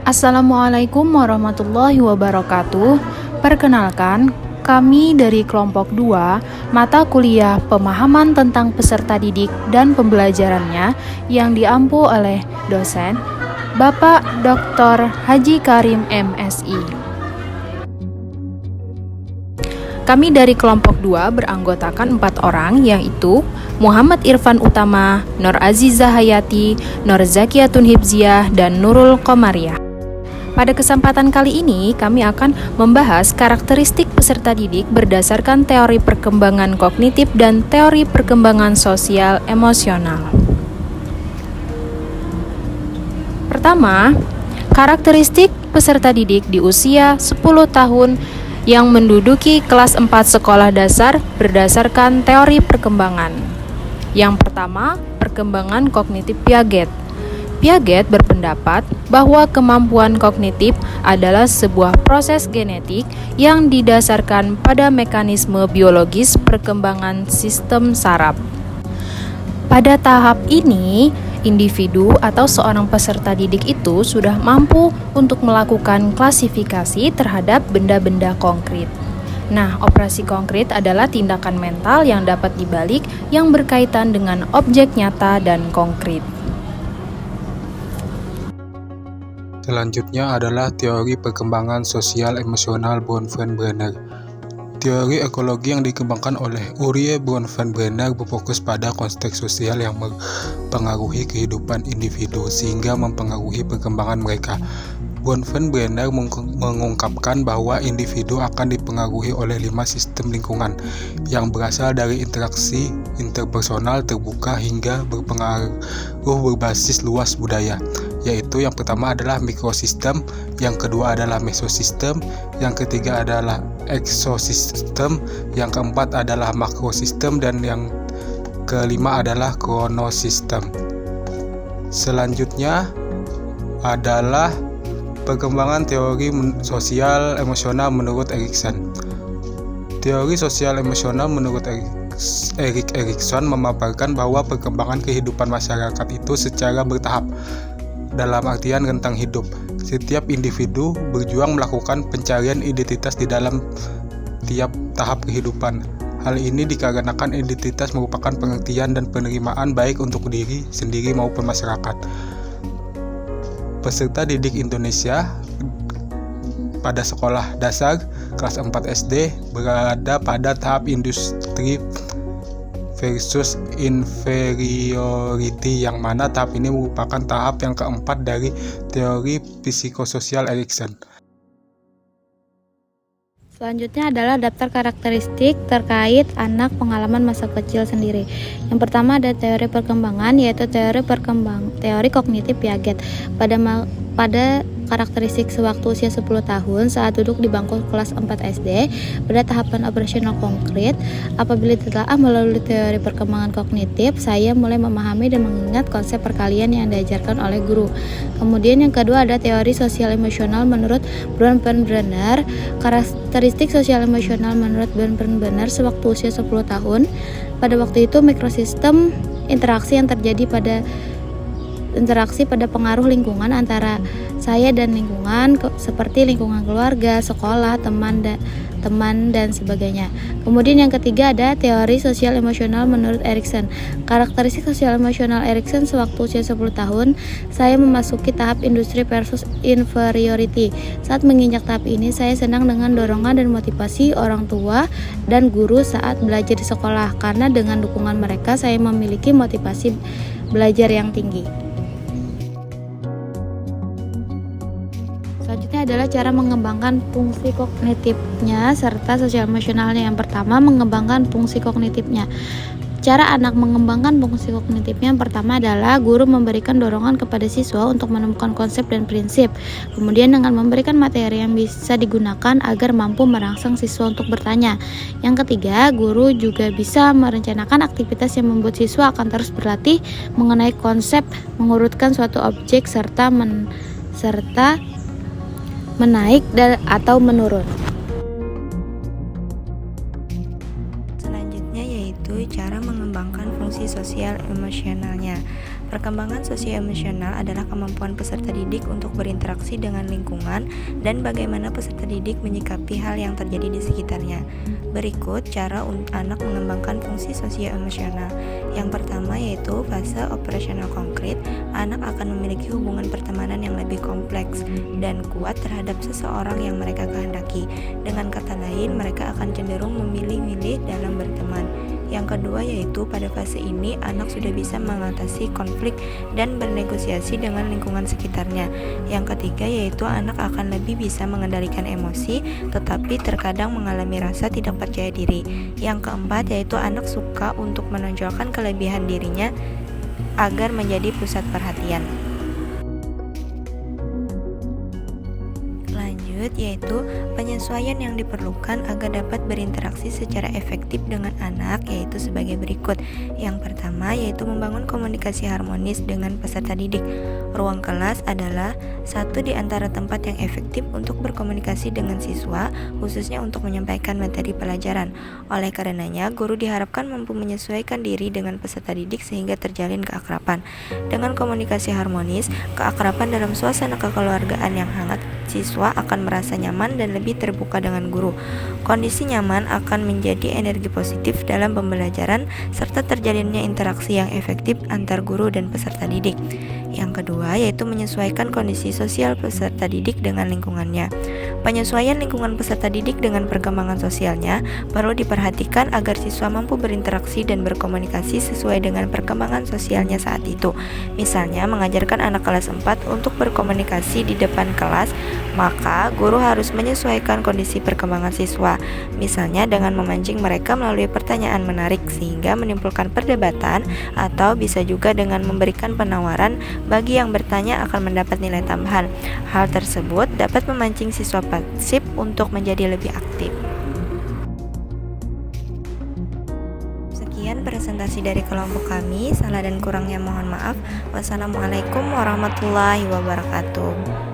Assalamualaikum warahmatullahi wabarakatuh. Perkenalkan, kami dari kelompok 2, mata kuliah pemahaman tentang peserta didik dan pembelajarannya yang diampu oleh dosen Bapak Dr. Haji Karim MSI. Kami dari kelompok 2 beranggotakan 4 orang, yaitu Muhammad Irfan Utama, Nur Azizah Hayati, Nur Zakiyatun Hibziah, dan Nurul Komariah. Pada kesempatan kali ini, kami akan membahas karakteristik peserta didik berdasarkan teori perkembangan kognitif dan teori perkembangan sosial emosional. Pertama, karakteristik peserta didik di usia 10 tahun yang menduduki kelas 4 sekolah dasar berdasarkan teori perkembangan. Yang pertama, perkembangan kognitif Piaget. Piaget berpendapat bahwa kemampuan kognitif adalah sebuah proses genetik yang didasarkan pada mekanisme biologis perkembangan sistem saraf. Pada tahap ini, individu atau seorang peserta didik itu sudah mampu untuk melakukan klasifikasi terhadap benda-benda konkret. Nah, operasi konkret adalah tindakan mental yang dapat dibalik yang berkaitan dengan objek nyata dan konkret. Selanjutnya adalah teori perkembangan sosial emosional Bronfenbrenner. Teori ekologi yang dikembangkan oleh Urie Bronfenbrenner berfokus pada konteks sosial yang mempengaruhi kehidupan individu sehingga mempengaruhi perkembangan mereka. Bronfenbrenner mengungkapkan bahwa individu akan dipengaruhi oleh 5 sistem lingkungan yang berasal dari interaksi interpersonal terbuka hingga berpengaruh berbasis luas budaya, yaitu yang pertama adalah mikrosistem, yang kedua adalah mesosistem, yang ketiga adalah eksosistem, yang keempat adalah makrosistem, dan yang kelima adalah kronosistem. Selanjutnya adalah perkembangan teori sosial emosional menurut Erikson. Teori sosial emosional menurut Erik Erikson memaparkan bahwa perkembangan kehidupan masyarakat itu secara bertahap, dalam artian rentang hidup. Setiap individu berjuang melakukan pencarian identitas di dalam tiap tahap kehidupan. Hal ini dikarenakan identitas merupakan pengertian dan penerimaan baik untuk diri sendiri maupun masyarakat. Peserta didik Indonesia pada sekolah dasar kelas 4 SD berada pada tahap industri versus inferiority, yang mana tahap ini merupakan tahap yang keempat dari teori psikososial Erikson. Selanjutnya adalah daftar karakteristik terkait anak pengalaman masa kecil sendiri. Yang pertama ada teori perkembangan, yaitu teori kognitif Piaget. Pada karakteristik sewaktu usia 10 tahun saat duduk di bangku kelas 4 SD pada tahapan operasional konkret. Apabila telah melalui teori perkembangan kognitif, saya mulai memahami dan mengingat konsep perkalian yang diajarkan oleh guru. Kemudian yang kedua ada teori sosial emosional menurut Bronfenbrenner. Karakteristik sosial emosional menurut Bronfenbrenner sewaktu usia 10 tahun. Pada waktu itu mikrosistem interaksi yang terjadi pada pengaruh lingkungan antara saya dan lingkungan, seperti lingkungan keluarga, sekolah, teman dan sebagainya. Kemudian yang ketiga ada teori sosial emosional menurut Erikson. Karakteristik sosial emosional Erikson sewaktu usia 10 tahun, saya memasuki tahap industri versus inferiority. Saat menginjak tahap ini, saya senang dengan dorongan dan motivasi orang tua dan guru saat belajar di sekolah, karena dengan dukungan mereka saya memiliki motivasi belajar yang tinggi. Selanjutnya adalah cara mengembangkan fungsi kognitifnya serta sosial emosionalnya. Yang pertama, mengembangkan fungsi kognitifnya. Cara anak mengembangkan fungsi kognitifnya yang pertama adalah guru memberikan dorongan kepada siswa untuk menemukan konsep dan prinsip. Kemudian dengan memberikan materi yang bisa digunakan agar mampu merangsang siswa untuk bertanya. Yang ketiga, guru juga bisa merencanakan aktivitas yang membuat siswa akan terus berlatih mengenai konsep, mengurutkan suatu objek serta menaik atau menurun. Selanjutnya yaitu cara mengembangkan fungsi sosial emosionalnya. Perkembangan sosio-emosional adalah kemampuan peserta didik untuk berinteraksi dengan lingkungan dan bagaimana peserta didik menyikapi hal yang terjadi di sekitarnya. Berikut cara anak mengembangkan fungsi sosio-emosional. Yang pertama yaitu fase operasional konkret. Anak akan memiliki hubungan pertemanan yang lebih kompleks dan kuat terhadap seseorang yang mereka kehendaki. Dengan kata lain, mereka akan cenderung memilih-milih dalam berteman. Yang kedua yaitu pada fase ini anak sudah bisa mengatasi konflik dan bernegosiasi dengan lingkungan sekitarnya. Yang ketiga yaitu anak akan lebih bisa mengendalikan emosi tetapi terkadang mengalami rasa tidak percaya diri. Yang keempat yaitu anak suka untuk menonjolkan kelebihan dirinya agar menjadi pusat perhatian. Yaitu penyesuaian yang diperlukan agar dapat berinteraksi secara efektif dengan anak yaitu sebagai berikut. Yang pertama yaitu membangun komunikasi harmonis dengan peserta didik. Ruang kelas adalah satu di antara tempat yang efektif untuk berkomunikasi dengan siswa, khususnya untuk menyampaikan materi pelajaran. Oleh karenanya, guru diharapkan mampu menyesuaikan diri dengan peserta didik sehingga terjalin keakraban. Dengan komunikasi harmonis, keakraban dalam suasana kekeluargaan yang hangat, siswa akan merasa nyaman dan lebih terbuka dengan guru. Kondisi nyaman akan menjadi energi positif dalam pembelajaran serta terjalinnya interaksi yang efektif antar guru dan peserta didik. Yang kedua yaitu menyesuaikan kondisi sosial peserta didik dengan lingkungannya. Penyesuaian lingkungan peserta didik dengan perkembangan sosialnya perlu diperhatikan agar siswa mampu berinteraksi dan berkomunikasi sesuai dengan perkembangan sosialnya saat itu. Misalnya mengajarkan anak kelas 4 untuk berkomunikasi di depan kelas, maka guru harus menyesuaikan kondisi perkembangan siswa. Misalnya dengan memancing mereka melalui pertanyaan menarik sehingga menimbulkan perdebatan, atau bisa juga dengan memberikan penawaran bagi yang bertanya akan mendapat nilai tambahan. Hal tersebut dapat memancing siswa pasif untuk menjadi lebih aktif. Sekian presentasi dari kelompok kami. Salah dan kurangnya mohon maaf. Wassalamualaikum warahmatullahi wabarakatuh.